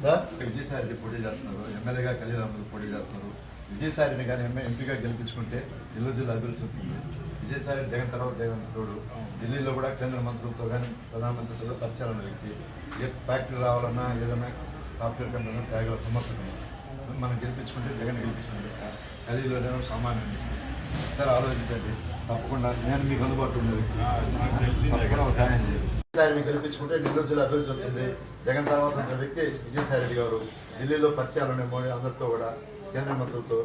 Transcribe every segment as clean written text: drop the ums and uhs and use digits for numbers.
విజయసాయి రెడ్డి పోటీ చేస్తున్నారు, ఎమ్మెల్యేగా కళ్యాణ్ అహ్మద్ పోటీ చేస్తున్నారు. విజయసాయి రెడ్డి కానీ ఎంపీగా గెలిపించుకుంటే నెల్లూరు జిల్లా అభివృద్ధి ఉంటుంది. విజయసాయి రెడ్డి జగన్ తర్వాత జగన్ తోడు ఢిల్లీలో కూడా కేంద్ర మంత్రులతో కానీ ప్రధానమంత్రితో పరిచయాలు ఉన్న వ్యక్తి. ఏ ఫ్యాక్టరీ రావాలన్నా ఏదైనా సాఫ్ట్వేర్ కంపెనీ త్యాగాల సమర్థకం. మనం గెలిపించుకుంటే జగన్ గెలిపించుకుంటే ఢిల్లీలో సామాన్యుడు సార్ ఆలోచించండి. తప్పకుండా నేను మీకు అందుబాటులో ఉన్న వ్యక్తి, తప్పకుండా ఒక సహాయం చేయాలి. విజయసాయిని గెలిపించుకుంటే నెల్లూరు జిల్లా అభివృద్ధి అవుతుంది. జగన్ తర్వాత ఉన్న వ్యక్తి విజయసాయి రెడ్డి గారు. ఢిల్లీలో పరిచయాలు ఉన్నాయి మోడీ అందరితో కూడా, కేంద్ర మంత్రులతో.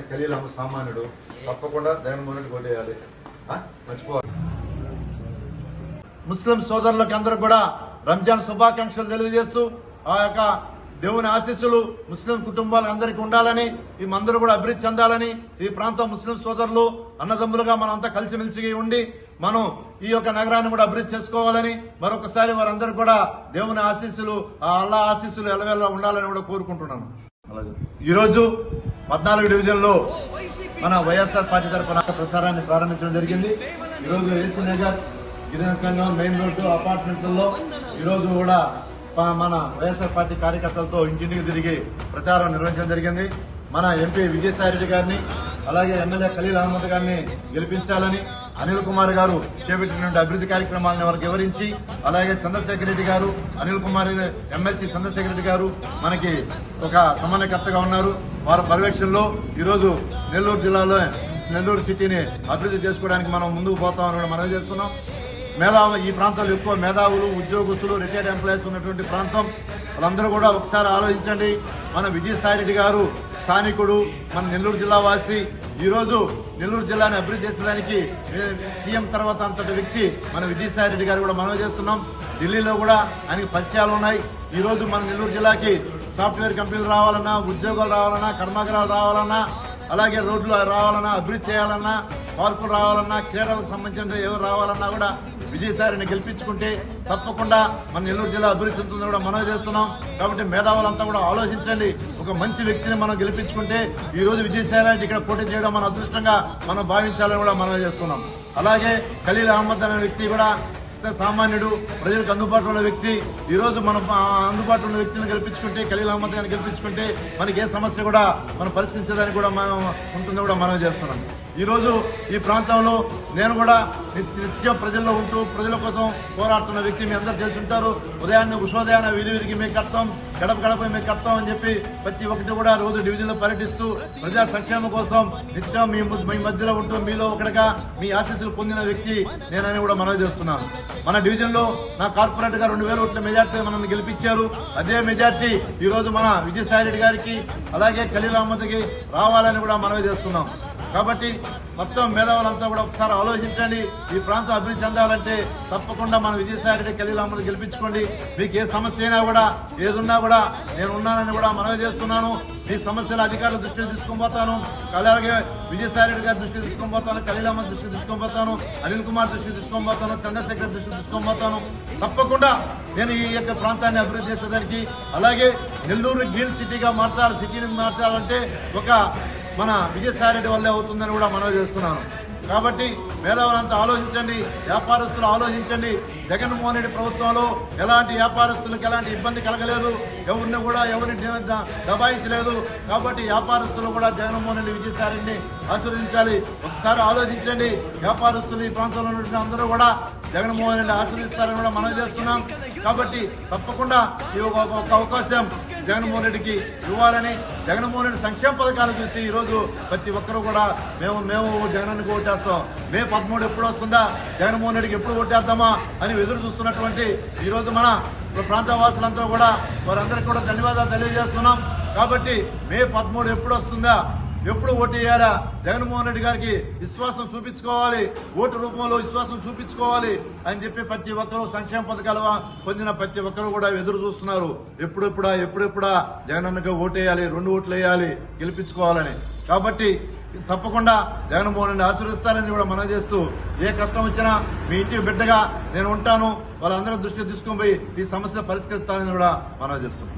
ఖలీల్ అహ్మద్ సామాన్యుడు. తప్పకుండా జగన్మోహన్ రెడ్డి ఓటేయాలి, మర్చిపోవాలి. ముస్లిం సోదరులకు అందరూ కూడా రంజాన్ శుభాకాంక్షలు తెలియజేస్తూ ఆ యొక్క దేవుని ఆశీస్సులు ముస్లిం కుటుంబాలందరికీ ఉండాలని, ఈ మందరూ కూడా అభివృద్ధి చెందాలని, ఈ ప్రాంతం ముస్లిం సోదరులు అన్నదమ్ములుగా మనం అంతా కలిసిమెలిసి ఉండి మనం ఈ యొక్క నగరాన్ని కూడా అభివృద్ధి చేసుకోవాలని మరొకసారి వారందరూ కూడా దేవుని ఆశీస్సులు, ఆ అల్లా ఆశీస్సులు ఎలవేళ ఉండాలని కూడా కోరుకుంటున్నాను. ఈరోజు 14 డివిజన్లో మన వైఎస్ఆర్ పార్టీ తరఫున ప్రచారాన్ని ప్రారంభించడం జరిగింది. ఈరోజు ఏసీ నగర్, గిరిజన సంఘం, మెయిన్ రోడ్డు, అపార్ట్మెంట్లలో ఈరోజు కూడా మన వైఎస్ఆర్ పార్టీ కార్యకర్తలతో ఇంటింటికి తిరిగి ప్రచారం నిర్వహించడం జరిగింది. మన ఎంపీ విజయసాయి రెడ్డి గారిని అలాగే ఎమ్మెల్యే ఖలీల్ అహ్మద్ గారిని గెలిపించాలని, అనిల్ కుమార్ గారు చేపట్టినటువంటి అభివృద్ధి కార్యక్రమాలను వారికి వివరించి, అలాగే చంద్రశేఖర్ రెడ్డి గారు, అనిల్ కుమార్ ఎమ్మెల్సీ చంద్రశేఖర్ రెడ్డి గారు మనకి ఒక సమన్వయకర్తగా ఉన్నారు. వారి పర్యవేక్షణలో ఈరోజు నెల్లూరు జిల్లాలో నెల్లూరు సిటీని అభివృద్ధి చేసుకోవడానికి మనం ముందుకు పోతామని మనవి చేస్తున్నాం. ఈ ప్రాంతంలో ఎక్కువ మేధావులు, ఉద్యోగస్తులు, రిటైర్డ్ ఎంప్లాయీస్ ఉన్నటువంటి ప్రాంతం. వాళ్ళందరూ కూడా ఒకసారి ఆలోచించండి. మన విజయసాయి రెడ్డి గారు స్థానికుడు, మన నెల్లూరు జిల్లా వాసి. ఈరోజు నెల్లూరు జిల్లాని అభివృద్ధి చేసేదానికి సీఎం తర్వాత అంతటి వ్యక్తి మన విజయసాయి రెడ్డి గారు కూడా మనవి చేస్తున్నాం. ఢిల్లీలో కూడా ఆయనకి పరిచయాలు ఉన్నాయి. ఈరోజు మన నెల్లూరు జిల్లాకి సాఫ్ట్వేర్ కంపెనీలు రావాలన్నా, ఉద్యోగాలు రావాలన్నా, కర్మాగారాలు రావాలన్నా, అలాగే రోడ్లు రావాలన్నా, అభివృద్ధి చేయాలన్నా, పార్కులు రావాలన్నా, క్రీడలకు సంబంధించిన ఎవరు రావాలన్నా కూడా విజయసాయిని గెలిపించుకుంటే తప్పకుండా మన నెల్లూరు జిల్లా అభివృద్ధి చెందుతుందని కూడా మనవి చేస్తున్నాం. కాబట్టి మేధావులంతా కూడా ఆలోచించండి. ఒక మంచి వ్యక్తిని మనం గెలిపించుకుంటే ఈ రోజు విజయసాయి రెడ్డి ఇక్కడ పోటీ చేయడం మన అదృష్టంగా మనం భావించాలని కూడా మనవి చేస్తున్నాం. అలాగే ఖలీల్ అహ్మద్ అనే వ్యక్తి కూడా సామాన్యుడు, ప్రజలకు అందుబాటులో ఉన్న వ్యక్తి. ఈ రోజు మనం అందుబాటులో ఉన్న వ్యక్తిని గెలిపించుకుంటే, ఖలీల్ అహ్మద్ గారిని గెలిపించుకుంటే మనకి ఏ సమస్య కూడా మనం పరిష్కరించేదానికి కూడా మనం ఉంటుందని కూడా మనం చేస్తున్నాం. ఈ రోజు ఈ ప్రాంతంలో నేను కూడా నిత్యం ప్రజల్లో ఉంటూ ప్రజల కోసం పోరాడుతున్న వ్యక్తి. మీ అందరూ తెలుసుంటారు. ఉషోదయాన వీధికి మీ కర్తం, గడప గడప మీ కర్తం అని చెప్పి ప్రతి ఒక్కటి కూడా రోజు డివిజన్లో పర్యటిస్తూ ప్రజా సంక్షేమం కోసం నిత్యం మీ మధ్యలో ఉంటూ మీలో ఒకటిగా మీ ఆశీస్సులు పొందిన వ్యక్తి నేనని కూడా మనవి చేస్తున్నాను. మన డివిజన్ లో నా కార్పొరేట్ గా 2000 ఓట్ల మెజార్టీ మనల్ని గెలిపించారు. అదే మెజార్టీ ఈ రోజు మన విజయసాయి రెడ్డి గారికి అలాగే ఖలీల్ అహ్మద్ కి రావాలని కూడా మనవి చేస్తున్నాం. కాబట్టి మొత్తం మేధావులంతా కూడా ఒకసారి ఆలోచించండి. ఈ ప్రాంతం అభివృద్ధి చెందాలంటే తప్పకుండా మన విజయసాయి రెడ్డి, ఖలీల్ అహ్మద్ గెలిపించుకోండి. మీకు ఏ సమస్య అయినా కూడా ఏదున్నా కూడా నేను ఉన్నానని కూడా మనవి చేస్తున్నాను. మీ సమస్యల అధికారుల దృష్టికి తీసుకొని పోతాను, అలాగే విజయసాయి రెడ్డి గారి దృష్టికి తీసుకొని పోతాను, ఖలీల్ అహ్మద్ దృష్టికి తీసుకొని పోతాను, అనిల్ కుమార్ దృష్టికి తీసుకొని పోతాను, చంద్రశేఖర్ దృష్టికి తీసుకొని పోతాను. తప్పకుండా నేను ఈ యొక్క ప్రాంతాన్ని అభివృద్ధి చేసేదానికి, అలాగే నెల్లూరు గ్రీన్ సిటీగా సిటీని మార్చాలంటే ఒక మన విజయసాయి రెడ్డి వల్లే అవుతుందని కూడా మనవి చేస్తున్నాను. కాబట్టి మేధావులంతా ఆలోచించండి, వ్యాపారస్తులు ఆలోచించండి. జగన్మోహన్ రెడ్డి ప్రభుత్వంలో ఎలాంటి వ్యాపారస్తులకు ఎలాంటి ఇబ్బంది కలగలేదు, ఎవరిని దబాయించలేదు. కాబట్టి వ్యాపారస్తులు కూడా జగన్మోహన్ రెడ్డి, విజయసాయి రెడ్డిని ఆశీర్వదించాలి. ఒకసారి ఆలోచించండి. వ్యాపారస్తులు ఈ ప్రాంతంలో ఉన్న అందరూ కూడా జగన్మోహన్ రెడ్డి ఆశీర్వదిస్తారని కూడా మనవి చేస్తున్నాం. కాబట్టి తప్పకుండా ఈ ఒక అవకాశం జగన్మోహన్ రెడ్డికి ఇవ్వాలని, జగన్మోహన్ రెడ్డి సంక్షేమ పథకాలు చూసి ఈరోజు ప్రతి ఒక్కరూ కూడా మేము జగన్కి ఓటేస్తాం, మే 13 ఎప్పుడు వస్తుందా, జగన్మోహన్ రెడ్డికి ఎప్పుడు ఓటేద్దామా అని ఎదురు చూస్తున్నటువంటి ఈరోజు మన ప్రాంత వాసులందరూ కూడా వారందరికీ కూడా ధన్యవాదాలు తెలియజేస్తున్నాం. కాబట్టి మే 13 ఎప్పుడు వస్తుందా, ఎప్పుడు ఓటు వేయాలా, జగన్మోహన్ రెడ్డి గారికి విశ్వాసం చూపించుకోవాలి, ఓటు రూపంలో విశ్వాసం చూపించుకోవాలి అని చెప్పి ప్రతి ఒక్కరూ సంక్షేమ పథకాలు పొందిన ప్రతి ఒక్కరూ కూడా ఎదురు చూస్తున్నారు. ఎప్పుడెప్పుడా జగనన్నగా ఓటు వేయాలి, 2 ఓట్లు వేయాలి, గెలిపించుకోవాలని. కాబట్టి తప్పకుండా జగన్మోహన్ రెడ్డి ఆశీర్వదిస్తారని కూడా మనవి చేస్తూ, ఏ కష్టం వచ్చినా మీ ఇంటికి బిడ్డగా నేను ఉంటాను, వాళ్ళందరూ దృష్టి తీసుకొని పోయి ఈ సమస్య పరిష్కరిస్తారని కూడా మనవి చేస్తున్నాం.